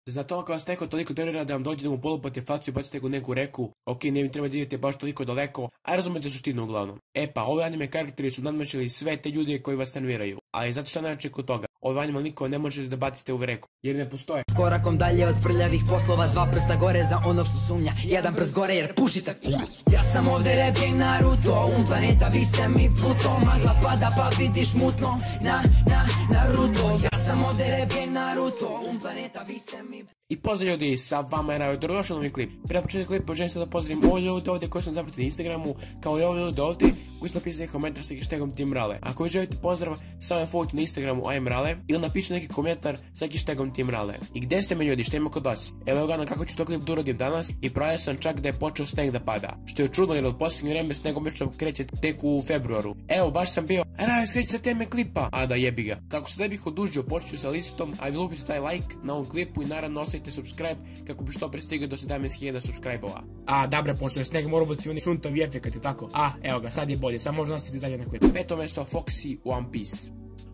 Znate ono kao vas neko toliko terira da vam dođe da mu polupate facu i bacite ga u neku reku, ok, ne mi treba da idete baš toliko daleko, a razumete suštinu uglavnom. E pa, ove anime karakteri su nadmašili sve te ljude koji vas nerviraju, ali znate šta najjače kod toga? Ove anime nikog ne možete da bacite u reku, jer ne postoje. S korakom dalje od prljavih poslova, 2 prsta gore za onog što sumnja, 1 prst gore jer pušita kurac. Ja sam ovde rap gang Naruto, planeta vi ste mi Pluto, magla pada pa vidiš mutno, Naruto. Ja sam ovde rap gang Naruto, planeta vi ste mi. I pozdrav ljudi, sa vama je Rajo, dobrodošli u novi klip. Prije početka klipa želim se da pozdravim ove ljude ovdje koji sam zapratili na Instagramu, kao i ove ljude ovdje koji su napisali komentar sa hashtagom Team Rale. Ako vi želite pozdrav, samo je foto na Instagramu I am Rale ili napišite neki komentar sa hashtagom Team Rale. I gdje ste me ljudi, šta ima kod vas? Evo ga na kako ću to klip da uradim danas i pravio sam čak da je počeo sneg da pada. Što je čudno jer od posljednje vreme sneg obično kreće tek u februaru. Evo, baš sam bio, Rajo, skreći sa teme klipa. A da jebi ga. Kako se ne bih odužio, počet ću sa listom, ajde lupite taj like na ovom klipu i naravno ostavite subscribe kako bi što pre stigao do 17.000 subscribe-ova. A, dobro, pošto je sneg mora biti oni šuntovi efekati, tako? A, evo ga, sad je bolje, samo možda nastaviti zadnje na klip. Peto mesto, Foxy One Piece.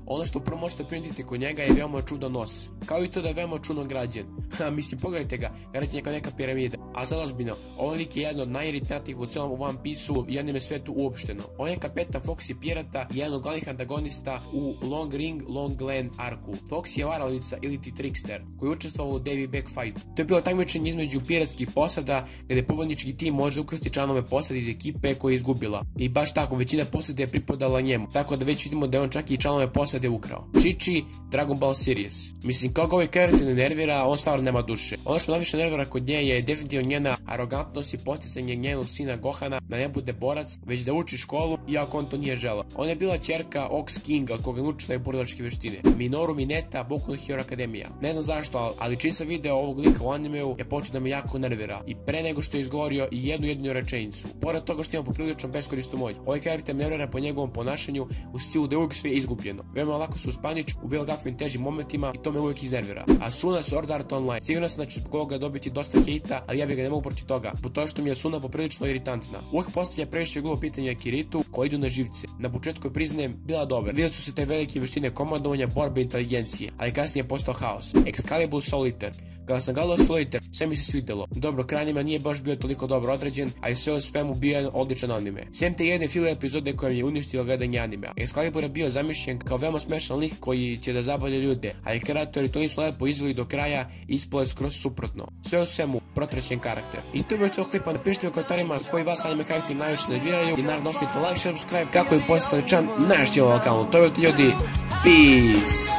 Ono što prvo možete primetiti kod njega je veoma čudan nos, kao i to da je veoma čudno građen. Mislim, pogledajte ga, građen je kao neka piramida. A sad ozbiljno, ovaj lik je jedan od najiritnatijih u celom One Piece-u i anime svetu uopšteno. On je kapetan Foxy pirata i jedan od glavnih antagonista u Long Ring Long Land arku. Foxy je varalica ili ti trickster, koji je učestvovao u Davy Back Fight. To je bilo takmičenje između piratskih posada, gdje pobednički tim može ukrasti članove posade iz ekipe koja je izgubila. I baš tako, većina posade je pripadala njemu, tako da već vidimo da je on čak i članove posade ukrao. Chichi, Dragon Ball Series. Mislim, kako ovaj karakter ne nervira, on stvarno nema duše. Ono što me najviše nervira kod nje je definitivno njena arogantnost i posticanje njenog sina Gohana da ne bude borac, već da uči školu, iako on to nije želeo. Ona je bila ćerka Ox Kinga, od koga je naučila borilačke veštine. Minoru Mineta, Boku no Hero Academia. Ne znam zašto, ali čim sam video ovog lika u animeu, je počeo da me jako nervira. I pre nego što je izgovorio i jednu rečenicu. Pored toga što ima poprilično beskorisnu moć, ovaj karakter me nervira po njegovom ponašanju u stilu da je uvijek sve izgubljeno. Veoma lako se uspanič u bilo kakvim težim momentima i to me uvijek iznervira. Asuna Sword Art Online. Sigurno sam da ću zbog ovoga dobiti dosta hejta, ali ja bih ga ne mogu protiv toga, zbog toga što mi je Asuna poprilično iritantna. Uvijek postavlja previše glupo pitanja Kiritu koji idu na živce. Na početku je priznajem bila dobar. Vidjeli su se te velike veštine komandovanja, borbe i inteligencije, ali kasnije je postao haos. Excalibur Solitaire. Kada sam gledao Solitaire, sve mi se svidelo. Dobro, kraj anima nije baš bio toliko dobro određen, a i sve o svemu bio jedan odličan anime. Sem te jedne filler epizode koja mi je uništila gledanje anime. Excalibur je bio zamišljen kao veoma smešan lik koji će da zabavlja ljude, ali kreatori to nisu lepo izveli do kraja i ispalo je skroz suprotno. Sve u svemu, protraćen karakter. I to je to klipa, napišite u komentarima koji vas anime karakteri najviše nerviraju i naravno ostavite like, share, subscribe kako bi postali član našeg kanala. To je to ljudi, peace!